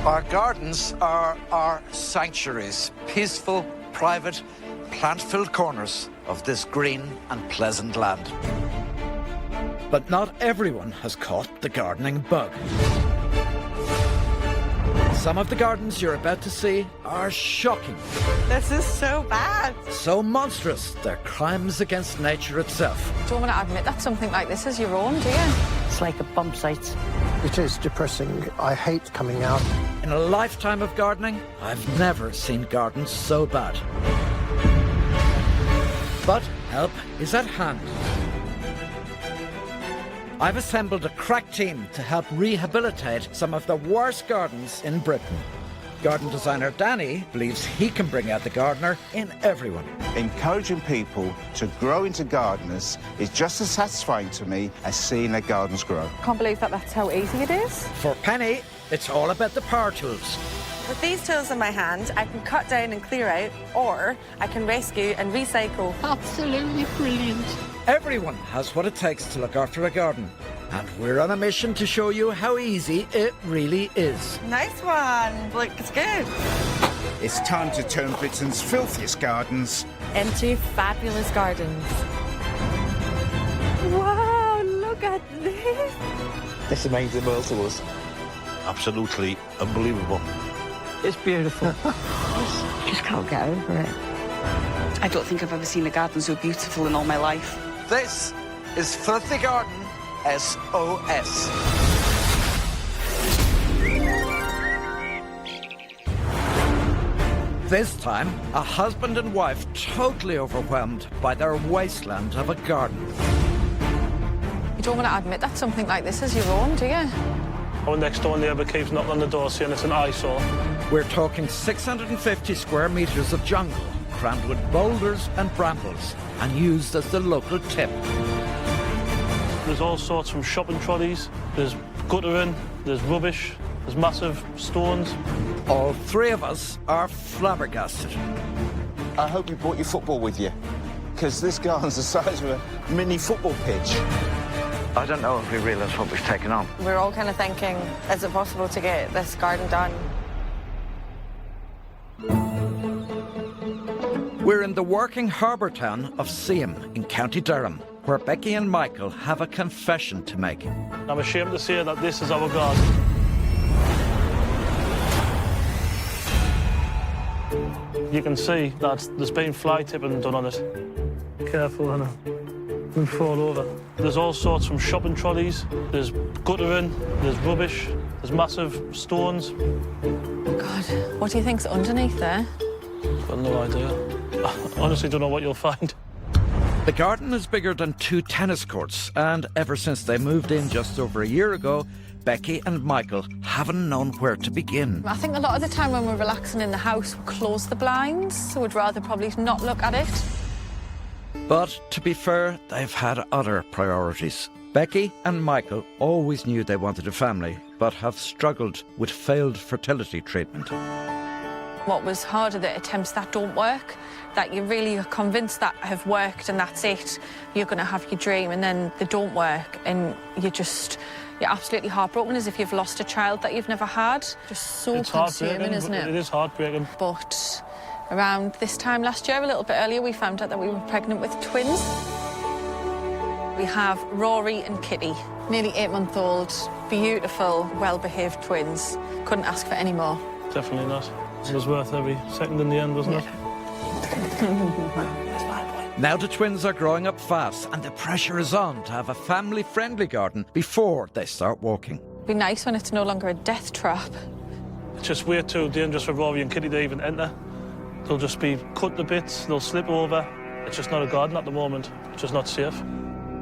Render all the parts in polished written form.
Our gardens are our sanctuaries, peaceful, private, plant-filled corners of this green and pleasant land. But not everyone has caught the gardening bug. Some of the gardens you're about to see are shocking. This is so bad. So monstrous, they're crimes against nature itself. Don't want to admit that something like this is your own, do you? It's like a bump site. It is depressing. I hate coming out. In a lifetime of gardening, I've never seen gardens so bad. But help is at hand. I've assembled a crack team to help rehabilitate some of the worst gardens in Britain. Garden designer Danny believes he can bring out the gardener in everyone. Encouraging people to grow into gardeners is just as satisfying to me as seeing their gardens grow. Can't believe that that's how easy it is. For Penny, it's all about the power tools. With these tools in my hand, I can cut down and clear out, or I can rescue and recycle. Absolutely brilliant. Everyone has what it takes to look after a garden. And we're on a mission to show you how easy it really is. Nice one. Look, it's good. It's time to turn Britain's filthiest gardens Into fabulous gardens. Wow, look at this. This means the world to us. Absolutely unbelievable. It's beautiful. Just can't get over it. I don't think I've ever seen a garden so beautiful in all my life. This is Filthy Garden SOS. This time, a husband and wife totally overwhelmed by their wasteland of a garden. You don't want to admit that something like this is your own, do you? Our next door neighbour keeps knocking on the door saying it's an eyesore. We're talking 650 square metres of jungle, crammed with boulders and brambles, and used as the local tip. There's all sorts from shopping trolleys, there's guttering, there's rubbish, there's massive stones. All three of us are flabbergasted. I hope you brought your football with you, because this garden's the size of a mini football pitch. I don't know if we realise what we've taken on. We're all kind of thinking, is it possible to get this garden done? We're in the working harbour town of Seaham in County Durham, where Becky and Michael have a confession to make. I'm ashamed to say that this is our garden. You can see that there's been fly tipping done on it. Careful, Anna. We'll fall over. There's all sorts from shopping trolleys, there's guttering, there's rubbish, there's massive stones. Oh, God. What do you think's underneath there? Got no idea. I honestly don't know what you'll find. The garden is bigger than 2 tennis courts, and ever since they moved in just over a year ago, Becky and Michael haven't known where to begin. I think a lot of the time when we're relaxing in the house, we close the blinds, so we'd rather probably not look at it. But to be fair, they've had other priorities. Becky and Michael always knew they wanted a family, but have struggled with failed fertility treatment. What was hard are the attempts that don't work, that you really are convinced that have worked and that's it, you're going to have your dream, and then they don't work and you're absolutely heartbroken, as if you've lost a child that you've never had. Just so It's consuming, isn't it? It is heartbreaking. But around this time last year, a little bit earlier, we found out that we were pregnant with twins. We have Rory and Kitty, nearly 8-month-old, beautiful, well-behaved twins. Couldn't ask for any more. Definitely not. It was worth every second in the end, wasn't it? Now the twins are growing up fast, and the pressure is on to have a family-friendly garden before they start walking. It'd be nice when it's no longer a death trap. It's just way too dangerous for Rory and Kitty to even enter. They'll just be cut to bits, they'll slip over. It's just not a garden at the moment. It's just not safe.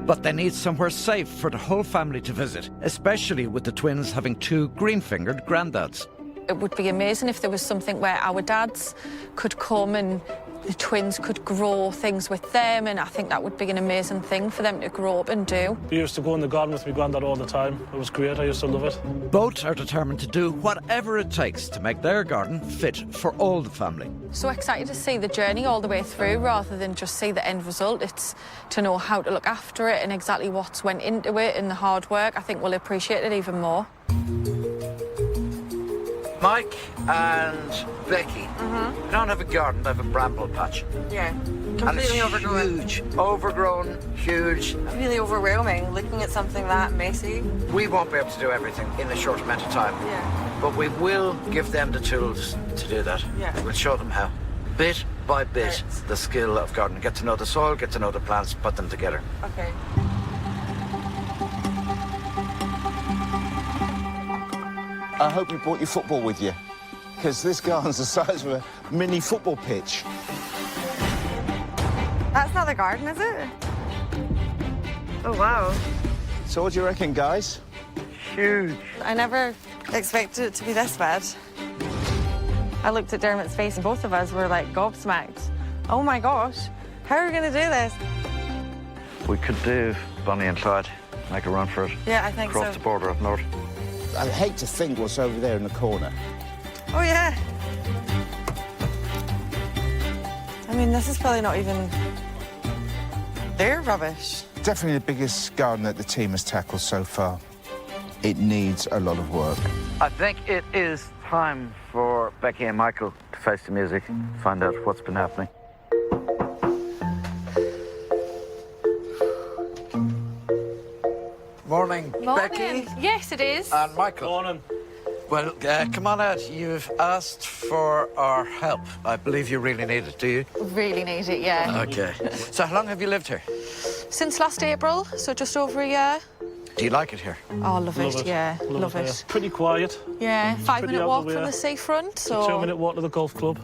But they need somewhere safe for the whole family to visit, especially with the twins having 2 green-fingered granddads. It would be amazing if there was something where our dads could come and the twins could grow things with them, and I think that would be an amazing thing for them to grow up and do. We used to go in the garden with my granddad all the time. It was great, I used to love it. Both are determined to do whatever it takes to make their garden fit for all the family. So excited to see the journey all the way through rather than just see the end result. It's to know how to look after it and exactly what's went into it and the hard work. I think we'll appreciate it even more. Mike and Becky, they don't have a garden, they have a bramble patch. Yeah. And Completely it's overgrown. huge, overgrown, huge. Really overwhelming looking at something that messy. We won't be able to do everything in a short amount of time. Yeah. But we will give them the tools to do that. Yeah. We'll show them how. Bit by bit, Right. the skill of gardening. Get to know the soil, get to know the plants, put them together. Okay. I hope you brought your football with you, because this garden's the size of a mini football pitch. That's not the garden, is it? Oh, wow. So what do you reckon, guys? Huge. I never expected it to be this bad. I looked at Dermot's face and both of us were like gobsmacked. Oh my gosh, how are we going to do this? We could do Bonnie and Clyde, make a run for it. Yeah, I think Across so. the border up north. I hate to think what's over there in the corner. Oh, yeah. I mean, this is probably not even their rubbish. Definitely the biggest garden that the team has tackled so far. It needs a lot of work. I think it is time for Becky and Michael to face the music, find out what's been happening. Morning, Becky. Yes, it is. And Michael. Morning. Well, come on out. You've asked for our help. I believe you really need it, do you? Really need it, yeah. Okay. So how long have you lived here? Since last April, so just over a year. Do you like it here? Oh, love it, yeah. Love it. Yeah. Pretty quiet. Yeah, Pretty 5-minute out walk the way. from the seafront, A so... 2-minute walk to the golf club.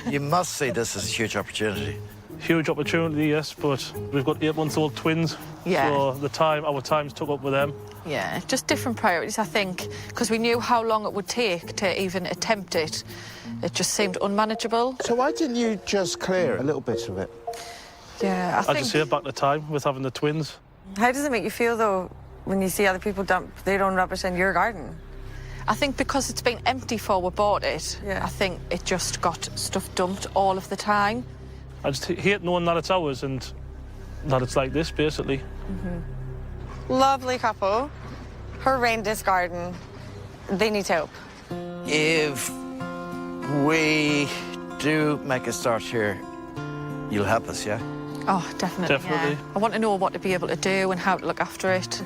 You must see this as a huge opportunity. Huge opportunity, yes, but we've got 8-month-old twins. Yeah. So our time's took up with them. Yeah, just different priorities, I think, because we knew how long it would take to even attempt it. It just seemed unmanageable. So why didn't you just clear a little bit of it? Yeah, I I think... just hear back the time with having the twins. How does it make you feel, though, when you see other people dump their own rubbish in your garden? I think because it's been empty before we bought it, Yeah. I think it just got stuff dumped all of the time. I just hate knowing that it's ours and that it's like this, basically. Lovely couple. Horrendous garden. They need help. If we do make a start here, you'll help us, yeah? Oh, definitely. Definitely. Yeah. I want to know what to be able to do and how to look after it.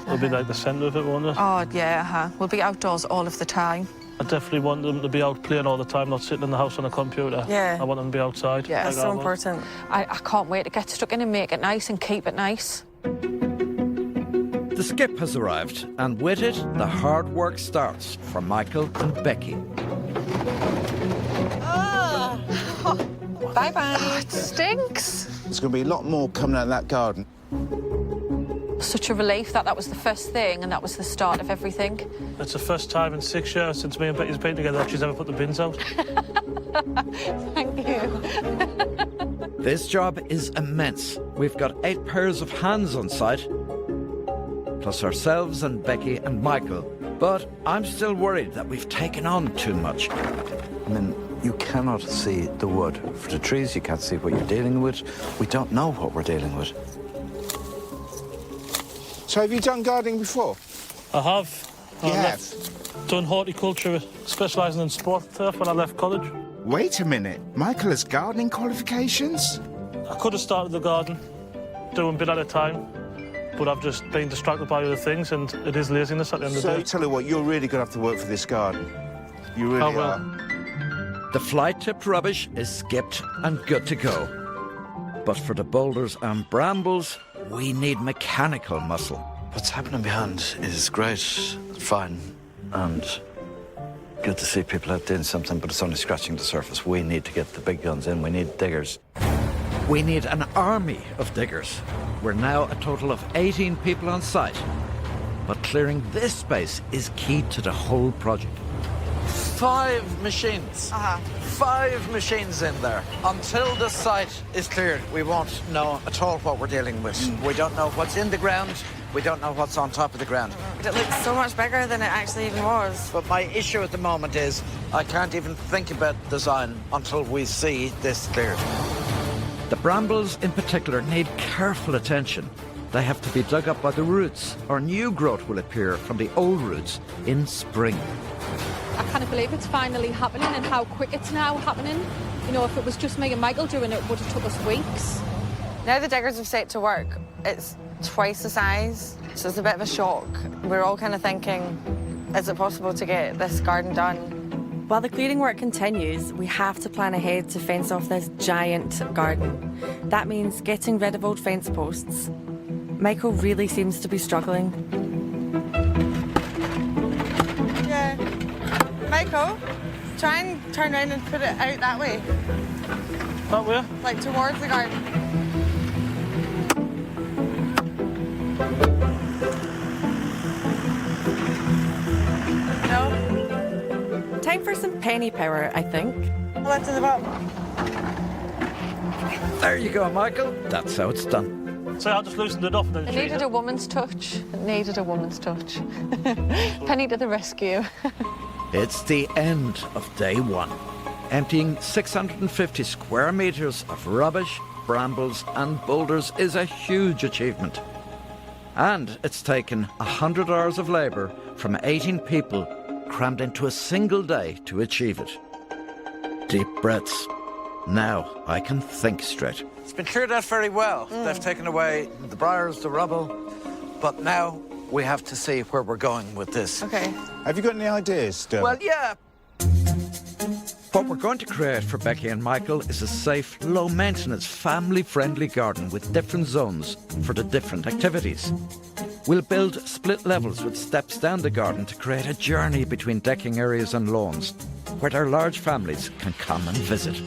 It'll be like the centre of it, won't it? Oh, yeah, We'll be outdoors all of the time. I definitely want them to be out playing all the time, not sitting in the house on a computer. Yeah. I want them to be outside. Yeah. That's like so I was. important. I can't wait to get stuck in and make it nice and keep it nice. The skip has arrived, and with it, the hard work starts for Michael and Becky. Bye-bye. It stinks. There's going to be a lot more coming out of that garden. Such a relief that was the first thing and that was the start of everything. It's the first time in 6 years since me and Becky's been together that she's ever put the bins out. Thank you. This job is immense. We've got 8 pairs of hands on site, plus ourselves and Becky and Michael. But I'm still worried that we've taken on too much. I mean, you cannot see the wood for the trees. You can't see what you're dealing with. We don't know what we're dealing with. So have you done gardening before? I have. You have? Done horticulture, specialising in sport turf when I left college. Wait a minute. Michael has gardening qualifications? I could have started the garden, doing a bit at a time, but I've just been distracted by other things, and it is laziness at the end of the So day. tell you what, you're really going to have to work for this garden. You really I will. are. The fly-tipped rubbish is skipped and good to go. But for the boulders and brambles, we need mechanical muscle. What's happening behind is great, fine, and good to see people out doing something, but it's only scratching the surface. We need to get the big guns in. We need diggers. We need an army of diggers. We're now a total of 18 people on site. But clearing this space is key to the whole project. 5 machines. 5 machines in there. Until the site is cleared, we won't know at all what we're dealing with. We don't know what's in the ground. We don't know what's on top of the ground. But it looks so much bigger than it actually even was. But my issue at the moment is I can't even think about design until we see this cleared. The brambles in particular need careful attention. They have to be dug up by the roots, or new growth will appear from the old roots in spring. I can't believe it's finally happening and how quick it's now happening. You know, if it was just me and Michael doing it, it would have took us weeks. Now the diggers have set to work, it's twice the size, so it's a bit of a shock. We're all kind of thinking, is it possible to get this garden done? While the clearing work continues, we have to plan ahead to fence off this giant garden. That means getting rid of old fence posts. Michael really seems to be struggling. Yeah. Michael, try and turn around and put it out that way. That way? Like towards the garden. No? Time for some penny power, I think. Left to the bottom. There you go, Michael. That's how it's done. So I just loosened it up and then It needed a woman's touch. It needed a woman's touch. Penny to the rescue. It's the end of day one. Emptying 650 square metres of rubbish, brambles and boulders is a huge achievement. And it's taken 100 hours of labour from 18 people crammed into a single day to achieve it. Deep breaths. Now I can think straight. It's been cleared out very well. They've taken away the briars, the rubble, but now we have to see where we're going with this. Okay. Have you got any ideas, Dermot? Well, yeah. What we're going to create for Becky and Michael is a safe, low-maintenance, family-friendly garden with different zones for the different activities. We'll build split levels with steps down the garden to create a journey between decking areas and lawns, where their large families can come and visit.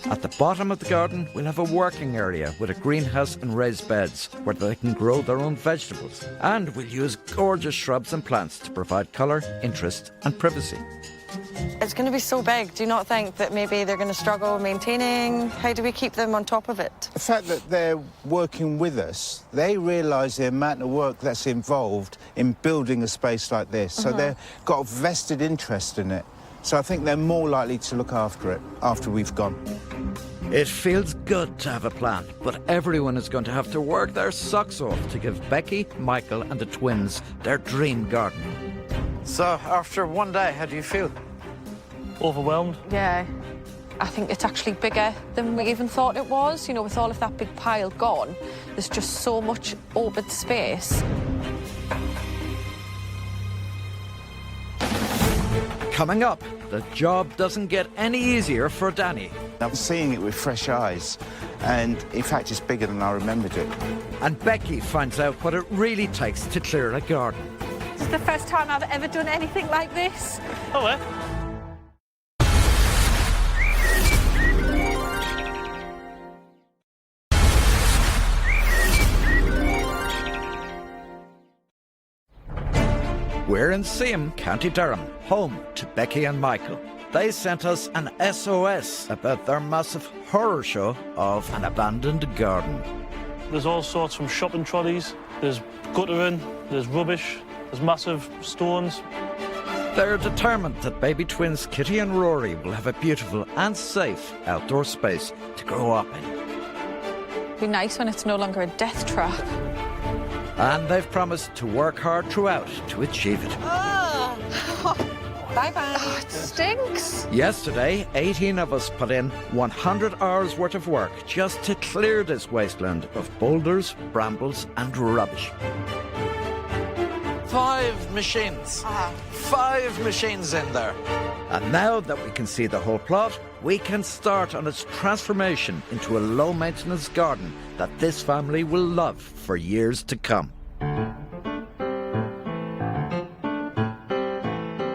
At the bottom of the garden, we'll have a working area with a greenhouse and raised beds where they can grow their own vegetables. And we'll use gorgeous shrubs and plants to provide colour, interest and privacy. It's going to be so big. Do you not think that maybe they're going to struggle maintaining? How do we keep them on top of it? The fact that they're working with us, they realise the amount of work that's involved in building a space like this. So they've got a vested interest in it. So I think they're more likely to look after it after we've gone. It feels good to have a plan, but everyone is going to have to work their socks off to give Becky, Michael and the twins their dream garden. So, after one day, how do you feel? Overwhelmed. Yeah. I think it's actually bigger than we even thought it was. You know, with all of that big pile gone, there's just so much open space. Coming up, the job doesn't get any easier for Danny. I'm seeing it with fresh eyes, and in fact, it's bigger than I remembered it. And Becky finds out what it really takes to clear a garden. This is the first time I've ever done anything like this. Oh, yeah? We're in Seam, County Durham, home to Becky and Michael. They sent us an SOS about their massive horror show of an abandoned garden. There's all sorts from shopping trolleys, there's guttering, there's rubbish, there's massive stones. They're determined that baby twins Kitty and Rory will have a beautiful and safe outdoor space to grow up in. It'd be nice when it's no longer a death trap. And they've promised to work hard throughout to achieve it. Bye-bye. Oh, it stinks. Yesterday, 18 of us put in 100 hours worth of work just to clear this wasteland of boulders, brambles and rubbish. 5 machines. 5 machines in there. And now that we can see the whole plot, we can start on its transformation into a low-maintenance garden that this family will love for years to come.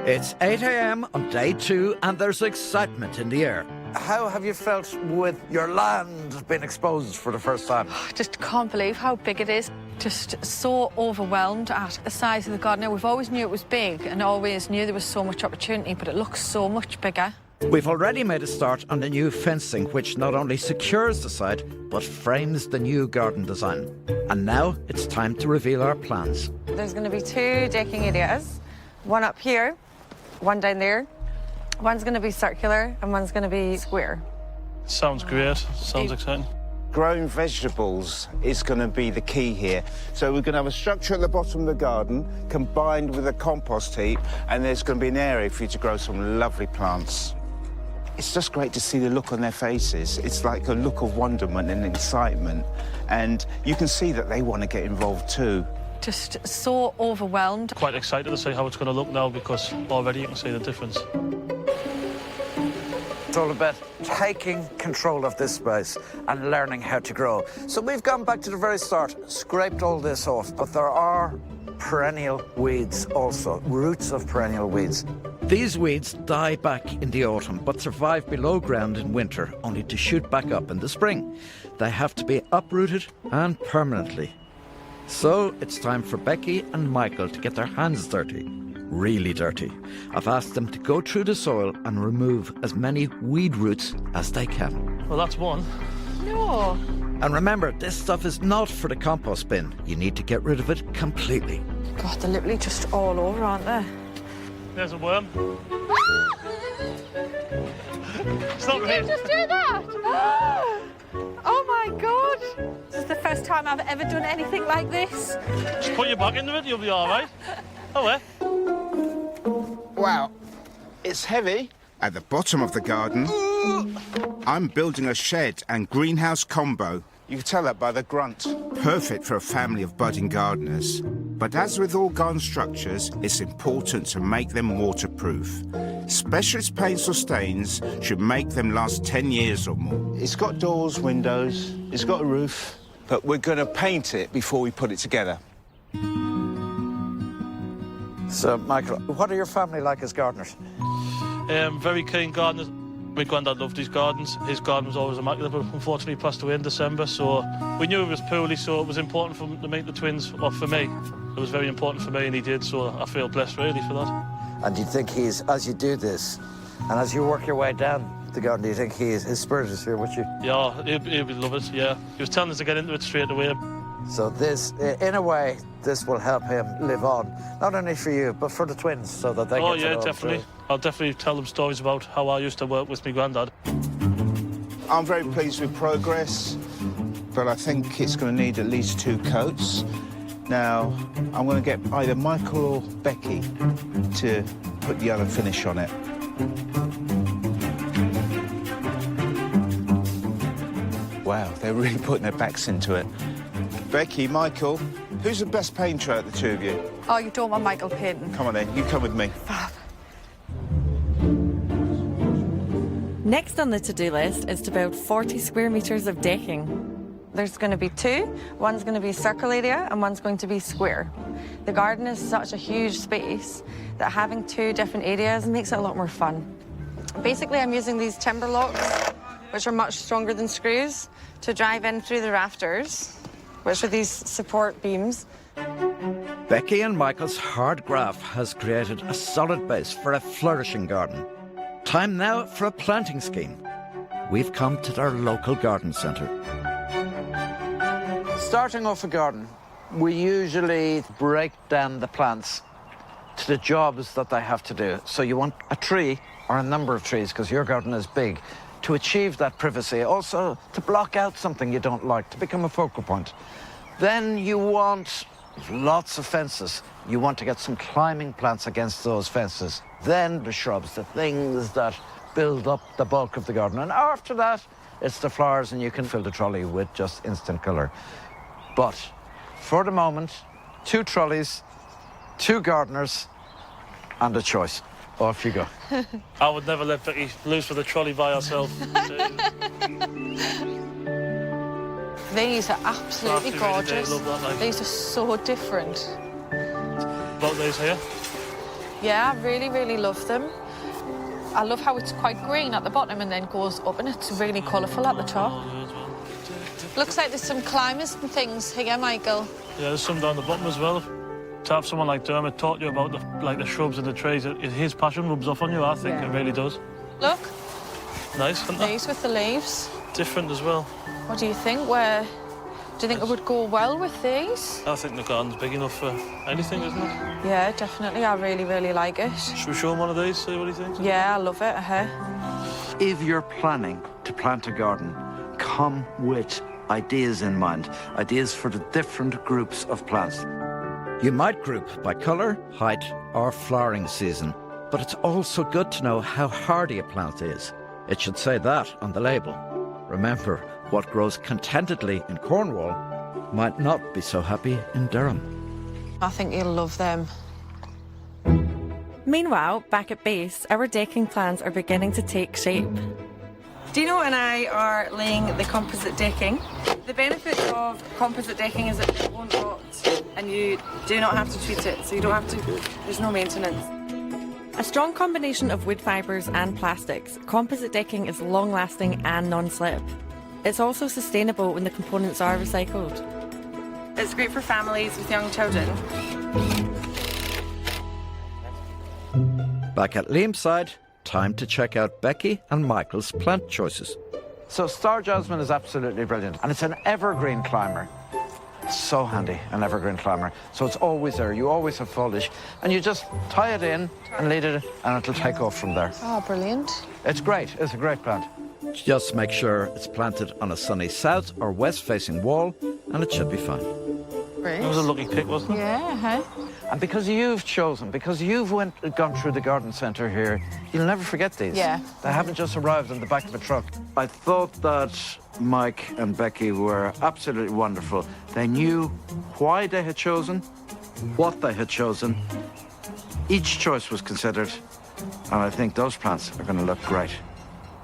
It's 8 a.m. on day 2 and there's excitement in the air. How have you felt with your land being exposed for the first time? I just can't believe how big it is. Just so overwhelmed at the size of the garden. Now, we've always knew it was big and always knew there was so much opportunity, but it looks so much bigger. We've already made a start on the new fencing, which not only secures the site, but frames the new garden design. And now it's time to reveal our plans. There's going to be 2 decking areas. One up here, one down there. One's going to be circular and one's going to be square. Sounds great, sounds exciting. growing vegetables is going to be the key here. So we're going to have a structure at the bottom of the garden combined with a compost heap, and there's going to be an area for you to grow some lovely plants. It's just great to see the look on their faces. It's like a look of wonderment and excitement, and you can see that they want to get involved too. Just so overwhelmed. Quite excited to see how it's going to look now because already you can see the difference. It's all about taking control of this space and learning how to grow. So we've gone back to the very start, scraped all this off, but there are perennial weeds also, roots of perennial weeds. These weeds die back in the autumn, but survive below ground in winter, only to shoot back up in the spring. They have to be uprooted and permanently. So it's time for Becky and Michael to get their hands dirty. Really dirty. I've asked them to go through the soil and remove as many weed roots as they can. Well, that's one. No. And remember, this stuff is not for the compost bin. You need to get rid of it completely. God, they're literally just all over, aren't they? There's a worm. Stop Did you just do that? Oh my God! This is the first time I've ever done anything like this. Just put your back into it, you'll be all right. Oh, yeah. Wow, it's heavy. At the bottom of the garden, I'm building a shed and greenhouse combo. You can tell that by the grunt. Perfect for a family of budding gardeners. But as with all garden structures, it's important to make them waterproof. Specialist paints or stains should make them last 10 years or more. It's got doors, windows, it's got a roof, but we're going to paint it before we put it together. So, Michael, what are your family like as gardeners? Very keen gardeners. My granddad loved his gardens. His garden was always immaculate, but unfortunately he passed away in December, so we knew he was poorly, so it was important for him to meet the twins, or for me. It was very important for me, and he did, so I feel blessed, really, for that. And do you think he's, as you do this, and as you work your way down the garden, do you think his spirit is here with you? Yeah, he would love it, yeah. He was telling us to get into it straight away. So this, in a way, this will help him live on, not only for you, but for the twins, so that they get to know him. Oh, yeah, definitely. I'll definitely tell them stories about how I used to work with my granddad. I'm very pleased with progress, but I think it's going to need at least 2 coats. Now, I'm going to get either Michael or Becky to put the other finish on it. Wow, they're really putting their backs into it. Becky, Michael, who's the best painter out of the two of you? Oh, you don't want Michael painting? Come on then, you come with me. Fab. Next on the to-do list is to build 40 square metres of decking. There's going to be 2. One's going to be circle area and one's going to be square. The garden is such a huge space that having 2 different areas makes it a lot more fun. Basically, I'm using these timber locks, which are much stronger than screws, to drive in through the rafters, which are these support beams. Becky and Michael's hard graft has created a solid base for a flourishing garden. Time now for a planting scheme. We've come to their local garden centre. Starting off a garden, we usually break down the plants to the jobs that they have to do. So you want a tree or a number of trees, because your garden is big, to achieve that privacy, also to block out something you don't like, to become a focal point. Then you want lots of fences. You want to get some climbing plants against those fences. Then the shrubs, the things that build up the bulk of the garden. And after that, it's the flowers, and you can fill the trolley with just instant colour. But for the moment, 2 trolleys, 2 gardeners, and a choice. Off you go. I would never let Becky loose with a trolley by herself. These are absolutely gorgeous. Really love that, like. These are so different. About these here? Yeah, I really, really love them. I love how it's quite green at the bottom and then goes up, and it's really colourful at the top. Looks like there's some climbers and things here, Michael. Yeah, there's some down the bottom as well. To have someone like Dermot talk to you about the shrubs and the trees, his passion rubs off on you, I think. Yeah. It really does. Look. Nice, isn't it? These with the leaves. Different as well. What do you think? Do you think it would go well with these? I think the garden's big enough for anything, isn't it? Yeah, definitely. I really, really like it. Should we show him one of these, see what he thinks? Yeah, I love it. If you're planning to plant a garden, come with ideas in mind, ideas for the different groups of plants. You might group by colour, height or flowering season, but it's also good to know how hardy a plant is. It should say that on the label. Remember, what grows contentedly in Cornwall might not be so happy in Durham. I think you'll love them. Meanwhile, back at base, our decking plans are beginning to take shape. Dino and I are laying the composite decking. The benefit of composite decking is that it won't rot and you do not have to treat it, so you don't have to, there's no maintenance. A strong combination of wood fibres and plastics, composite decking is long-lasting and non-slip. It's also sustainable when the components are recycled. It's great for families with young children. Back at Liam's side, time to check out Becky and Michael's plant choices. So Star Jasmine is absolutely brilliant, and it's an evergreen climber. So handy, an evergreen climber. So it's always there, you always have foliage, and you just tie it in and lead it, and it'll take off from there. Oh, brilliant. It's great, it's a great plant. Just make sure it's planted on a sunny south or west facing wall and it should be fine. It was a lucky pick, wasn't it? Yeah, huh? And because you've gone through the garden centre here, you'll never forget these. Yeah. They haven't just arrived on the back of a truck. I thought that Mike and Becky were absolutely wonderful. They knew why they had chosen, what they had chosen. Each choice was considered, and I think those plants are going to look great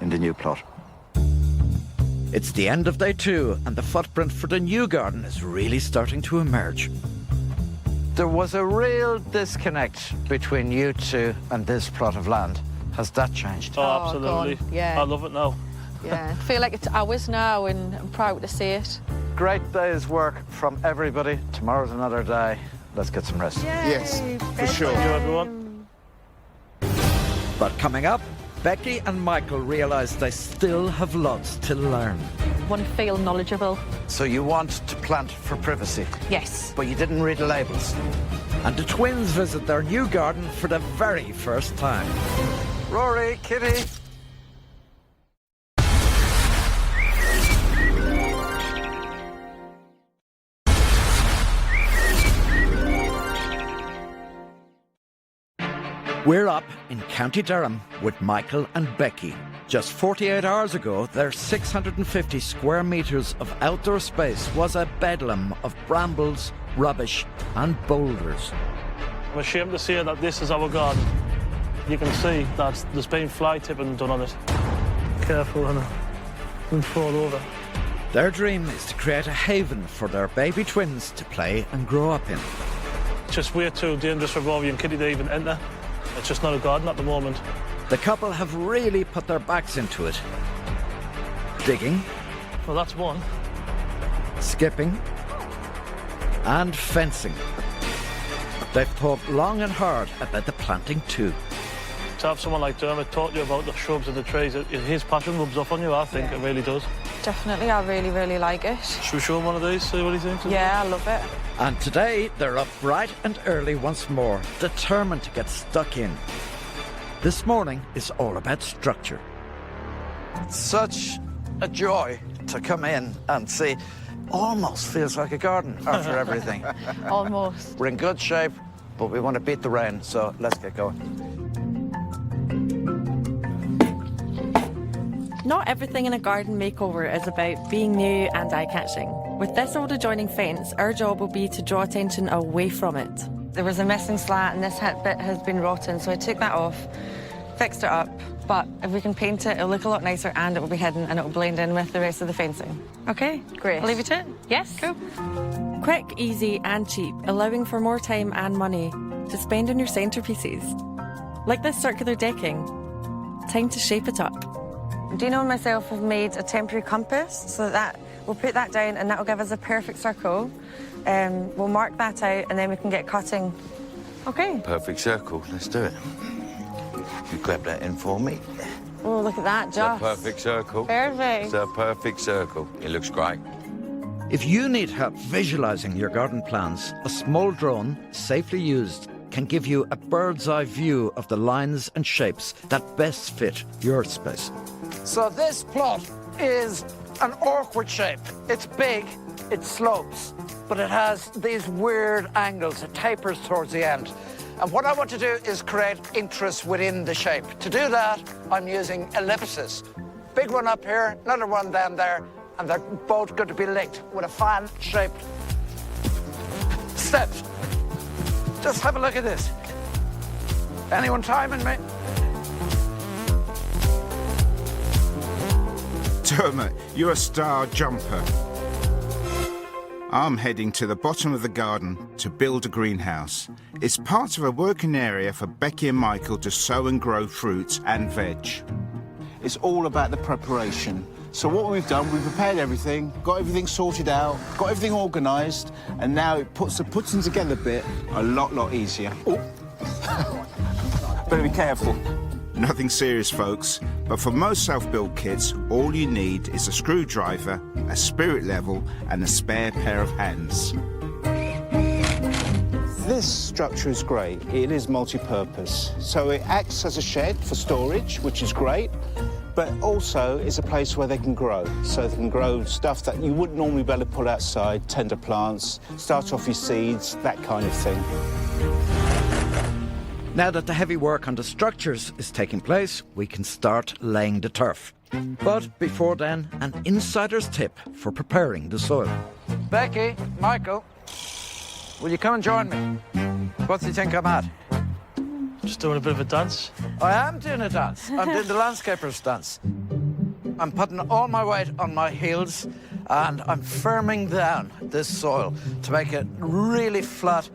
in the new plot. It's the end of day 2, and the footprint for the new garden is really starting to emerge. There was a real disconnect between you two and this plot of land. Has that changed? Oh, absolutely. God, yeah. I love it now. Yeah, I feel like it's ours now and I'm proud to see it. Great day's work from everybody. Tomorrow's another day. Let's get some rest. Yes, for sure. Thank you, everyone. But coming up, Becky and Michael realise they still have lots to learn. Want to feel knowledgeable. So you want to plant for privacy, Yes. but you didn't read the labels. And the twins visit their new garden for the very first time. Rory, Kitty. We're up in County Durham with Michael and Becky. Just 48 hours ago, their 650 square metres of outdoor space was a bedlam of brambles, rubbish and boulders. I'm ashamed to say that this is our garden. You can see that there's been fly tipping done on it. Careful, Hannah. Won't fall over. Their dream is to create a haven for their baby twins to play and grow up in. It's just way too dangerous for Rory and Kitty to even enter. It's just not a garden at the moment. The couple have really put their backs into it. Digging, Well, that's one. skipping and fencing. They've thought long and hard about the planting too. To have someone like Dermot talk to you about the shrubs and the trees, his passion rubs off on you, I think. It really does. Definitely, I really, really like it. Should we show him one of these, see what he thinks? Yeah, I love it. And today they're up bright and early once more, determined to get stuck in. This morning is all about structure. Such a joy to come in and see. Almost feels like a garden after everything. Almost. We're in good shape, but we want to beat the rain, so let's get going. Not everything in a garden makeover is about being new and eye-catching. With this old adjoining fence, our job will be to draw attention away from it. There was a missing slat and this bit has been rotten, so I took that off, fixed it up, but if we can paint it, it'll look a lot nicer and it will be hidden and it will blend in with the rest of the fencing. Okay, Great. I'll leave you to it. Yes. Cool. Quick, easy and cheap, allowing for more time and money to spend on your centrepieces. Like this circular decking, time to shape it up. Dino and myself have made a temporary compass, so that we'll put that down and that will give us a perfect circle. We'll mark that out and then we can get cutting. Okay. Perfect circle. Let's do it. You grab that in for me. Oh, look at that, It's a Josh. perfect circle. Perfect. It's a perfect circle. It looks great. If you need help visualising your garden plans, a small drone, safely used, can give you a bird's eye view of the lines and shapes that best fit your space. So this plot is an awkward shape. It's big, it slopes, but it has these weird angles. It tapers towards the end. And what I want to do is create interest within the shape. To do that, I'm using ellipses. Big one up here, another one down there, and they're both going to be linked with a fan-shaped steps. Just have a look at this. Anyone timing me? Dermot, you're a star jumper. I'm heading to the bottom of the garden to build a greenhouse. It's part of a working area for Becky and Michael to sow and grow fruits and veg. It's all about the preparation. So what we've done, we've prepared everything, got everything sorted out, got everything organised, and now it puts the putting together bit a lot easier. Oh. Better be careful. Nothing serious, folks, but for most self-built kits, all you need is a screwdriver, a spirit level, and a spare pair of hands. This structure is great. It is multi-purpose. So it acts as a shed for storage, which is great, but also it's a place where they can grow. So they can grow stuff that you wouldn't normally be able to put outside, tender plants, start off your seeds, that kind of thing. Now that the heavy work on the structures is taking place, we can start laying the turf. But before then, an insider's tip for preparing the soil. Becky, Michael, will you come and join me? What do you think I'm at? Just doing a bit of a dance. I am doing a dance. I'm doing the landscaper's dance. I'm putting all my weight on my heels and I'm firming down this soil to make it really flat.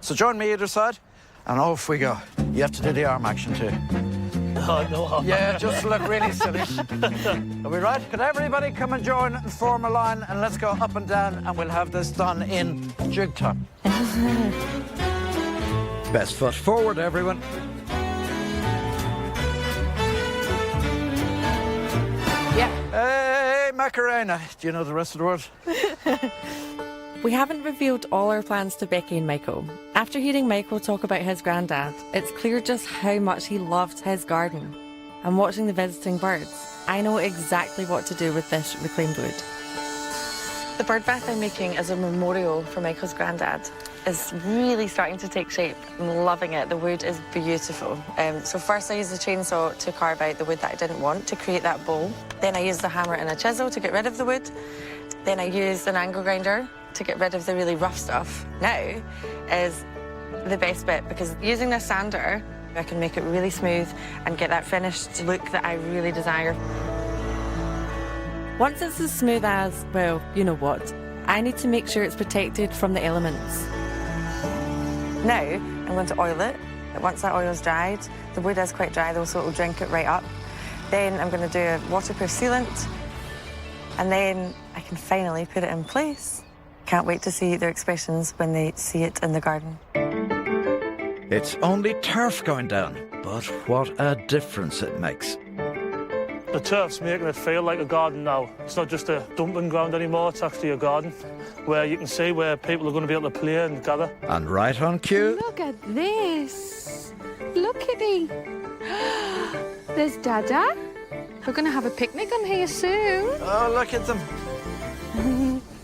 So join me either side. And off we go. You have to do the arm action too. Oh, no. Yeah, just look really silly. Are we right? Could everybody come and join and form a line and let's go up and down and we'll have this done in jig time. Best foot forward, everyone. Yeah. Hey, Macarena. Do you know the rest of the words? We haven't revealed all our plans to Becky and Michael. After hearing Michael talk about his granddad, it's clear just how much he loved his garden. And watching the visiting birds, I know exactly what to do with this reclaimed wood. The bird bath I'm making as a memorial for Michael's granddad is really starting to take shape. I'm loving it. The wood is beautiful. So first I used the chainsaw to carve out the wood that I didn't want to create that bowl. Then I used the hammer and a chisel to get rid of the wood. Then I used an angle grinder to get rid of the really rough stuff. Now is the best bit because using this sander, I can make it really smooth and get that finished look that I really desire. Once it's as smooth as, well, you know what, I need to make sure it's protected from the elements. Now I'm going to oil it. Once that oil's dried, the wood is quite dry though, so it'll drink it right up. Then I'm going to do a waterproof sealant, and then I can finally put it in place. Can't wait to see their expressions when they see it in the garden. It's only turf going down, but what a difference it makes. The turf's making it feel like a garden now. It's not just a dumping ground anymore, it's actually a garden where you can see where people are going to be able to play and gather. And right on cue. Look at this. Look, Kitty. There's Dada. We're going to have a picnic on here soon. Oh, look at them.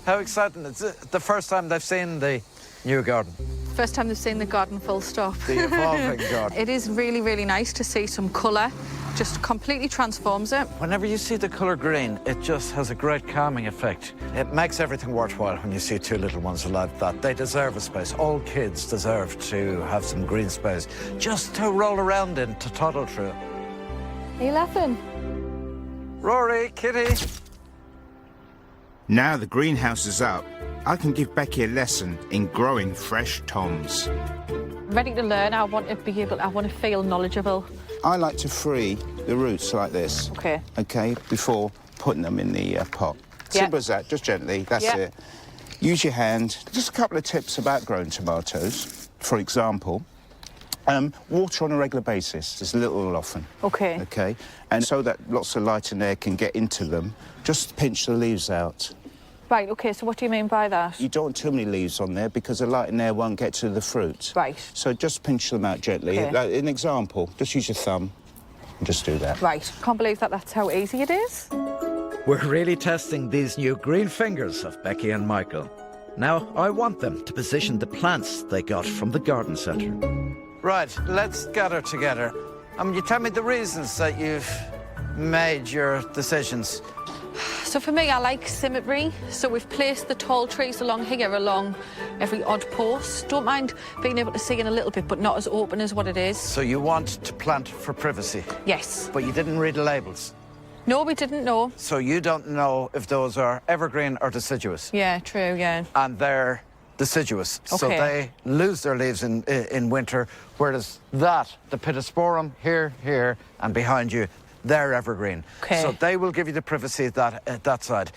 How exciting. It's the first time they've seen the new garden. First time they've seen the garden, full stop. The evolving garden. It is really, really nice to see some colour. Just completely transforms it. Whenever you see the colour green, it just has a great calming effect. It makes everything worthwhile when you see two little ones like that. They deserve a space. All kids deserve to have some green space just to roll around in, to toddle through. Are you laughing? Rory, Kitty. Now the greenhouse is up, I can give Becky a lesson in growing fresh toms. Ready to learn, I want to feel knowledgeable. I like to free the roots like this. Okay. Okay, before putting them in the pot. Simple as that, just gently, that's it. Use your hand. Just a couple of tips about growing tomatoes. For example, water on a regular basis, just a little often. Okay. Okay, and so that lots of light and air can get into them, just pinch the leaves out. Right, okay, so what do you mean by that? You don't want too many leaves on there because the light and air won't get to the fruit. Right. So just pinch them out gently. Okay. Like, an example, just use your thumb and just do that. Right, can't believe that that's how easy it is. We're really testing these new green fingers of Becky and Michael. Now, I want them to position the plants they got from the garden centre. Right, let's gather together. You tell me the reasons that you've made your decisions. So for me, I like symmetry. So we've placed the tall trees along here, along every odd post. Don't mind being able to see in a little bit, but not as open as what it is. So you want to plant for privacy? Yes. But you didn't read the labels? No, we didn't know. So you don't know if those are evergreen or deciduous? Yeah, true, yeah. And they're deciduous, so Okay. they lose their leaves in winter, whereas the pittosporum here, and behind you, they're evergreen. Okay. So they will give you the privacy that side.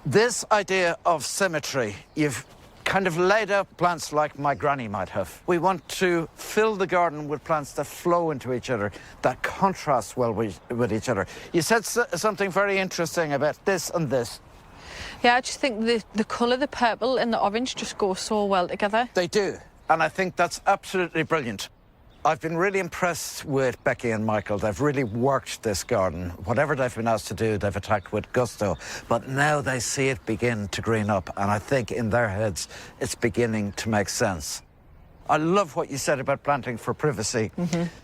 This idea of symmetry, you've kind of laid out plants like my granny might have. We want to fill the garden with plants that flow into each other, that contrast well with each other. You said something very interesting about this and this. Yeah, I just think the colour, the purple and the orange just go so well together. They do, and I think that's absolutely brilliant. I've been really impressed with Becky and Michael. They've really worked this garden. Whatever they've been asked to do, they've attacked with gusto. But now they see it begin to green up, and I think in their heads it's beginning to make sense. I love what you said about planting for privacy.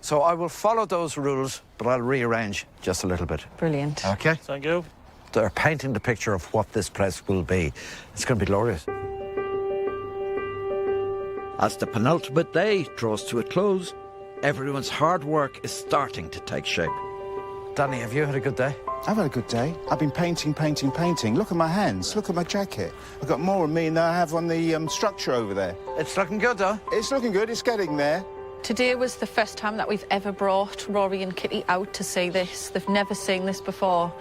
So I will follow those rules, but I'll rearrange just a little bit. Brilliant. Okay? Thank you. They're painting the picture of what this place will be. It's going to be glorious. As the penultimate day draws to a close, everyone's hard work is starting to take shape. Danny, have you had a good day? I've had a good day. I've been painting. Look at my hands. Look at my jacket. I've got more of me than I have on the structure over there. It's looking good, though. It's looking good. It's getting there. Today was the first time that we've ever brought Rory and Kitty out to see this. They've never seen this before.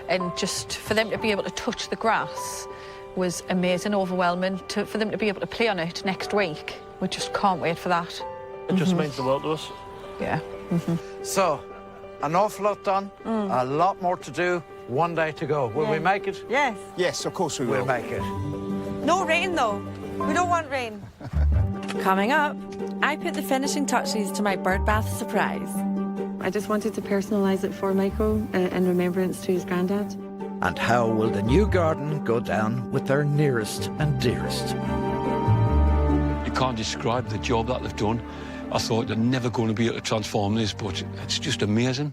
And just for them to be able to touch the grass was amazing, overwhelming. For them to be able to play on it next week, we just can't wait for that. It just means the world to us. Yeah. So, an awful lot done, a lot more to do, one day to go. Will we make it? Yes. Yes, of course we will. We'll make it. No rain, though. We don't want rain. Coming up, I put the finishing touches to my bird bath surprise. I just wanted to personalise it for Michael in remembrance to his granddad. And how will the new garden go down with their nearest and dearest? You can't describe the job that they've done. I thought they're never going to be able to transform this, but it's just amazing.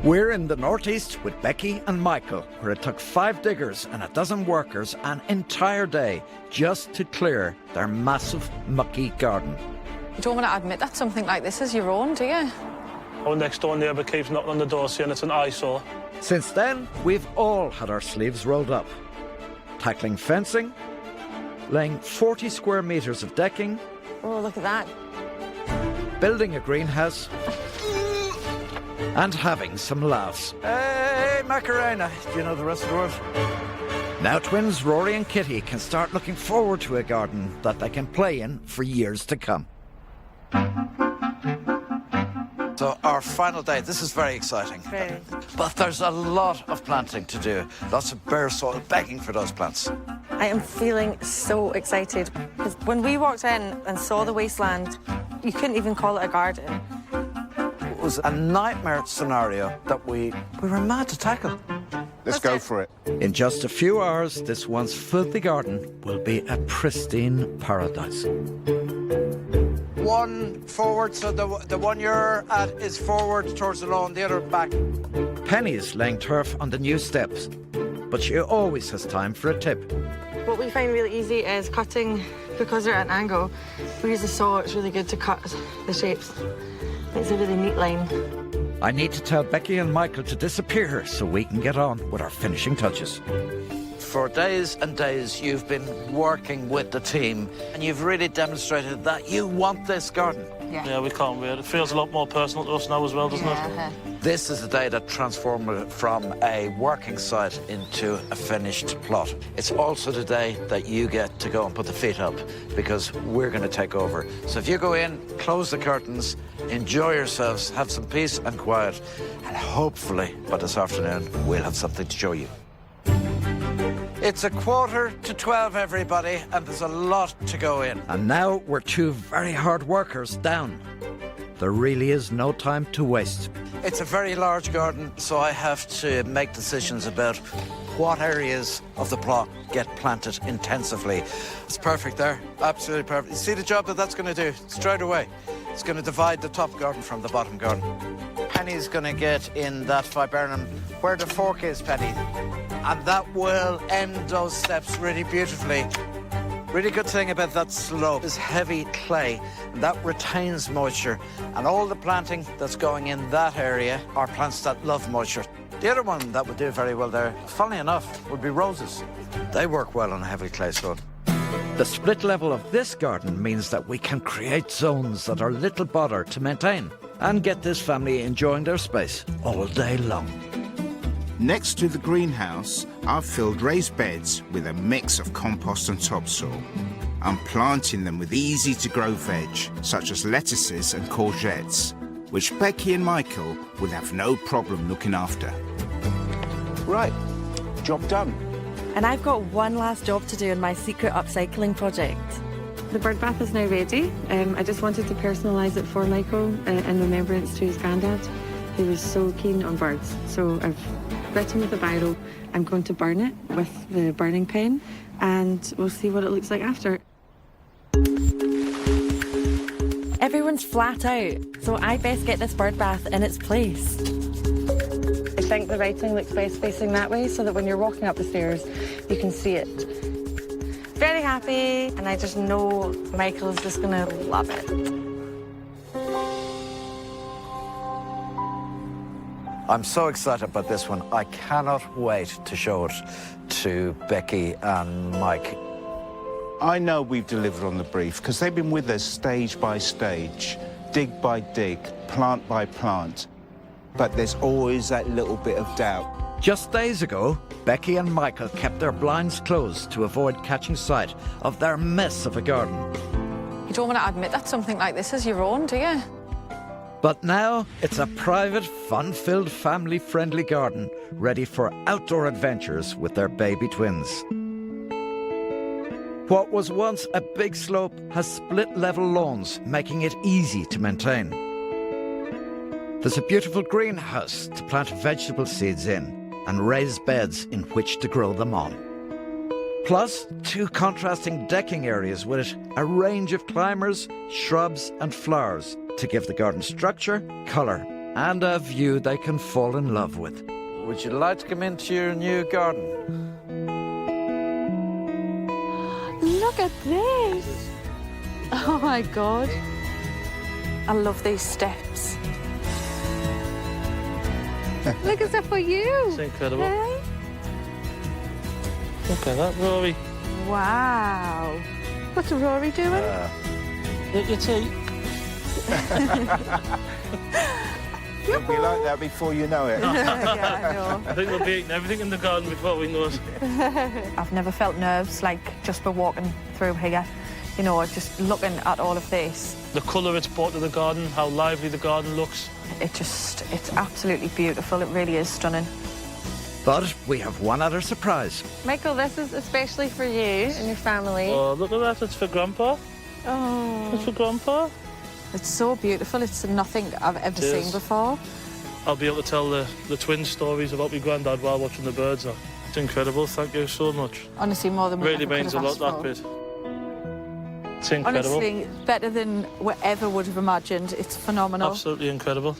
We're in the northeast with Becky and Michael, where it took 5 diggers and a dozen workers an entire day just to clear their massive, mucky garden. You don't want to admit that something like this is your own, do you? Our next door neighbour keeps knocking on the door saying it's an eyesore. Since then, we've all had our sleeves rolled up. Tackling fencing, laying 40 square metres of decking. Oh, look at that. Building a greenhouse, and having some laughs. Hey, Macarena. Do you know the rest of the word? Now twins Rory and Kitty can start looking forward to a garden that they can play in for years to come. So our final day, this is very exciting. Very. But there's a lot of planting to do. Lots of bare soil begging for those plants. I am feeling so excited. Because when we walked in and saw the wasteland, you couldn't even call it a garden. It was a nightmare scenario that we were mad to tackle. Let's go for it. In just a few hours, this once filthy garden will be a pristine paradise. One forward, so the one you're at is forward towards the lawn, the other back. Penny is laying turf on the new steps, but she always has time for a tip. What we find really easy is cutting, because they're at an angle. We use a saw, it's really good to cut the shapes. It's a really neat line. I need to tell Becky and Michael to disappear so we can get on with our finishing touches. For days and days, you've been working with the team, and you've really demonstrated that you want this garden. Yeah, we can't wait. It feels a lot more personal to us now as well, doesn't it? This is the day that transformed it from a working site into a finished plot. It's also the day that you get to go and put the feet up, because we're going to take over. So if you go in, close the curtains, enjoy yourselves, have some peace and quiet, and hopefully by this afternoon we'll have something to show you. It's 11:45, everybody, and there's a lot to go in. And now we're two very hard workers down. There really is no time to waste. It's a very large garden, so I have to make decisions about what areas of the plot get planted intensively. It's perfect there, absolutely perfect. You see the job that that's going to do straight away? It's going to divide the top garden from the bottom garden. Penny's going to get in that viburnum where the fork is, Penny. And that will end those steps really beautifully. Really good thing about that slope is heavy clay, and that retains moisture. And all the planting that's going in that area are plants that love moisture. The other one that would do very well there, funnily enough, would be roses. They work well on a heavy clay soil. The split level of this garden means that we can create zones that are little bother to maintain and get this family enjoying their space all day long. Next to the greenhouse, I've filled raised beds with a mix of compost and topsoil. I'm planting them with easy-to-grow veg, such as lettuces and courgettes, which Becky and Michael would have no problem looking after. Right, job done. And I've got one last job to do in my secret upcycling project. The bird bath is now ready. I just wanted to personalise it for Michael in remembrance to his granddad, who was so keen on birds. So I've written with a biro. I'm going to burn it with the burning pen, and we'll see what it looks like after. Everyone's flat out, so I best get this bird bath in its place. I think the writing looks best facing that way, so that when you're walking up the stairs, you can see it. Very happy, and I just know Michael's just gonna love it. I'm so excited about this one. I cannot wait to show it to Becky and Mike. I know we've delivered on the brief because they've been with us stage by stage, dig by dig, plant by plant. But there's always that little bit of doubt. Just days ago, Becky and Michael kept their blinds closed to avoid catching sight of their mess of a garden. You don't want to admit that something like this is your own, do you? But now it's a private, fun-filled, family-friendly garden ready for outdoor adventures with their baby twins. What was once a big slope has split-level lawns, making it easy to maintain. There's a beautiful greenhouse to plant vegetable seeds in and raised beds in which to grow them on. Plus, two contrasting decking areas with it, a range of climbers, shrubs and flowers to give the garden structure, colour and a view they can fall in love with. Would you like to come into your new garden? Look at this. Oh my God. I love these steps. Look at that for you. It's incredible. Hey? Look at that, Rory. Wow. What's Rory doing? Look your tea. You'll be like that before you know it. Yeah, I know. I think we'll be eating everything in the garden before we know it. I've never felt nerves like just by walking through here. You know, just looking at all of this. The colour it's brought to the garden, how lively the garden looks. It's absolutely beautiful. It really is stunning. But we have one other surprise. Michael, this is especially for you and your family. Oh, look at that. It's for Grandpa. Oh. It's for Grandpa. It's so beautiful. It's nothing I've ever seen before. I'll be able to tell the twin stories about my granddad while watching the birds. It's incredible. Thank you so much. Honestly, more than we really ever means could a have lot, asked that for. bit. It's incredible. Honestly, better than we ever would have imagined. It's phenomenal. Absolutely incredible.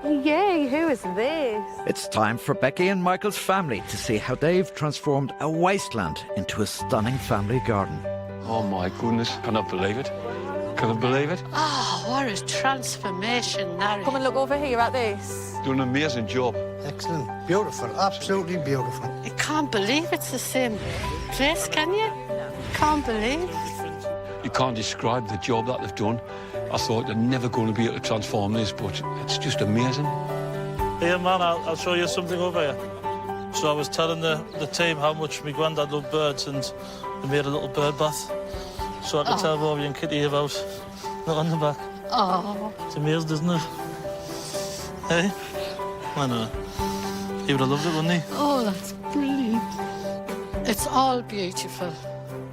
Yay, who is this? It's time for Becky and Michael's family to see how they've transformed a wasteland into a stunning family garden. Oh my goodness, can I believe it? Can I believe it? Oh, what a transformation that is. Come and look over here at this. Doing an amazing job. Excellent. Beautiful. Absolutely beautiful. I can't believe it's the same place, can you? Can't believe. You can't describe the job that they've done. I thought they're never going to be able to transform this, but it's just amazing. Here, man, I'll show you something over here. So I was telling the team how much my granddad loved birds, and they made a little bird bath. So I could tell Rory and Kitty about. Look on the back. Oh. It's amazing, isn't it? Hey? I know. He would have loved it, wouldn't he? Oh, that's brilliant. It's all beautiful,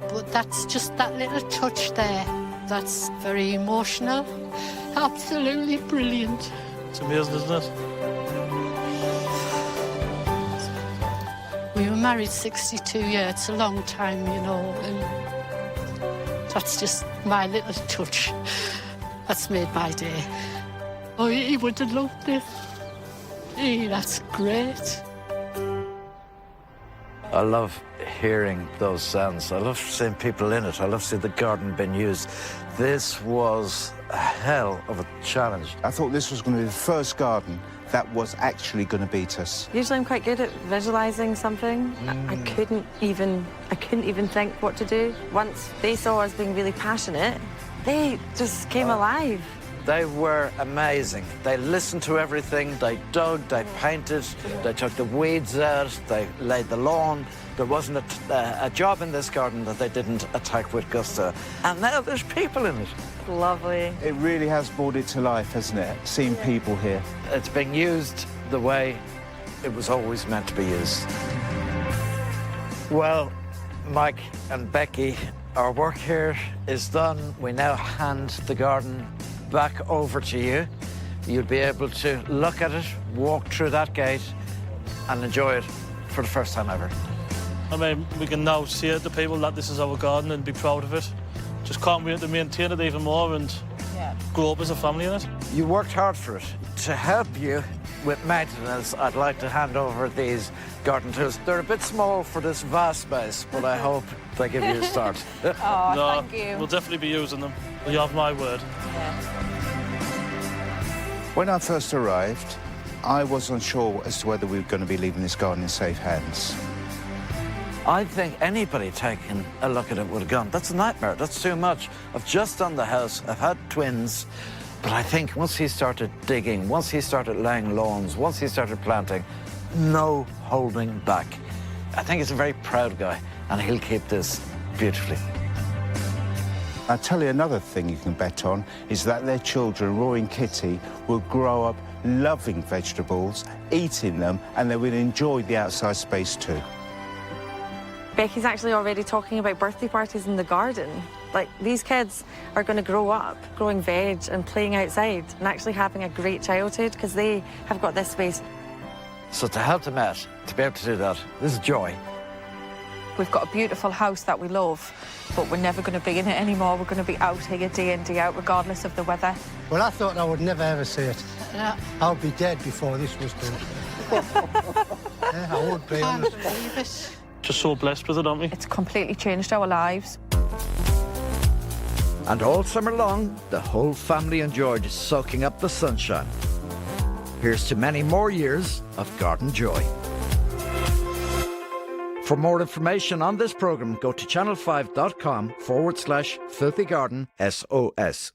but that's just that little touch there. That's very emotional. Absolutely brilliant. It's amazing, isn't it? We were married 62 years. It's a long time, you know, and that's just my little touch. That's made my day. Oh, he would have loved this. That's great. I love hearing those sounds. I love seeing people in it. I love seeing the garden being used. This was a hell of a challenge. I thought this was going to be the first garden that was actually going to beat us. Usually I'm quite good at visualising something. I couldn't even think what to do. Once they saw us being really passionate, they just came alive. They were amazing. They listened to everything. They dug, they painted, they took the weeds out, they laid the lawn. There wasn't a job in this garden that they didn't attack with gusto. And now there's people in it. Lovely. It really has brought it to life, hasn't it? Seeing people here. It's being used the way it was always meant to be used. Well, Mike and Becky, our work here is done. We now hand the garden back over to you. You'll be able to look at it, walk through that gate and enjoy it for the first time ever. I mean, we can now say to people that this is our garden and be proud of it. Just can't wait to maintain it even more and grow up as a family in it. You worked hard for it. To help you with maintenance, I'd like to hand over these garden tools. They're a bit small for this vast space, but I hope they give you a start. Oh, no, thank you. We'll definitely be using them. You have my word. When I first arrived, I was unsure as to whether we were going to be leaving this garden in safe hands. I think anybody taking a look at it would have gone, that's a nightmare, that's too much. I've just done the house, I've had twins, but I think once he started digging, once he started laying lawns, once he started planting, no holding back. I think he's a very proud guy, and he'll keep this beautifully. I'll tell you another thing you can bet on is that their children, Roy and Kitty, will grow up loving vegetables, eating them, and they will enjoy the outside space too. Becky's actually already talking about birthday parties in the garden. Like, these kids are going to grow up growing veg and playing outside and actually having a great childhood because they have got this space. So to help them out, to be able to do that, this is joy. We've got a beautiful house that we love, but we're never going to be in it anymore. We're going to be out here day in, day out, regardless of the weather. Well, I thought I would never ever see it. I would be dead before this was done. Yeah, I would be. Can't believe it. Just so blessed with it, aren't we? It's completely changed our lives. And all summer long, the whole family enjoyed soaking up the sunshine. Here's to many more years of garden joy. For more information on this programme, go to channel5.com/Filthy Garden SOS.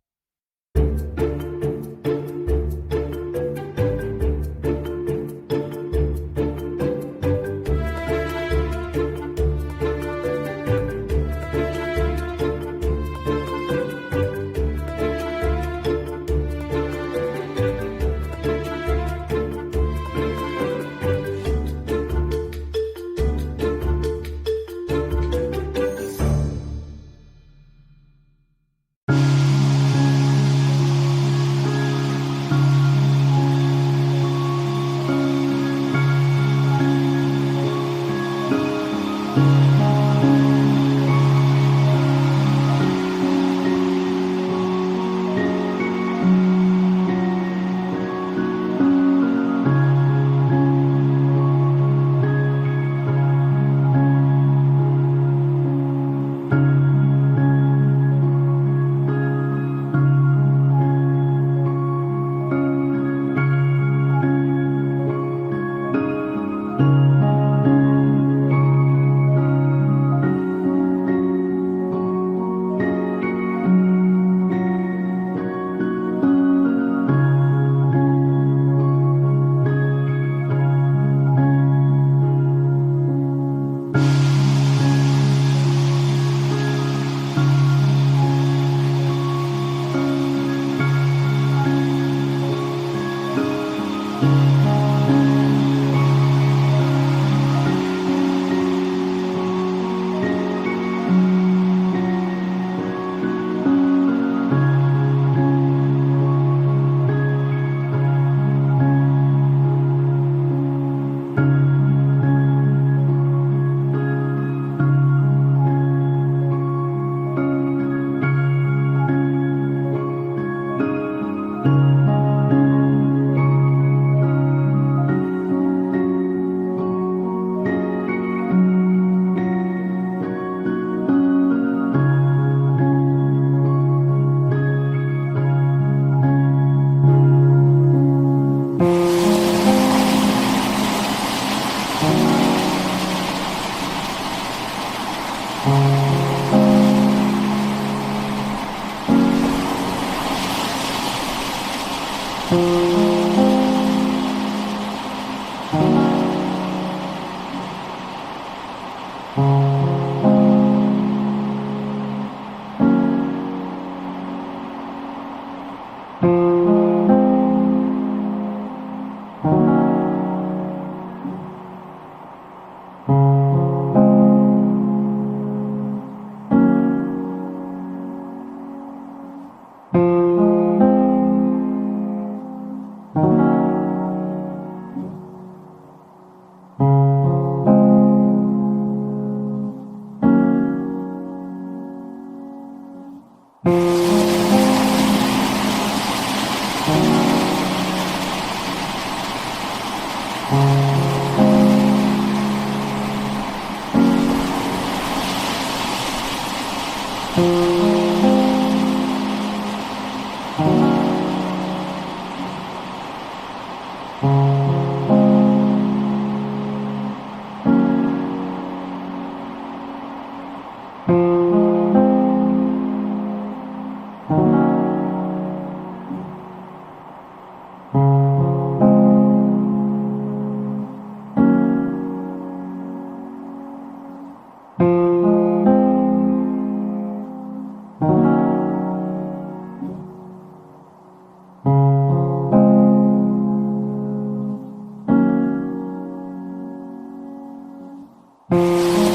Mm-hmm.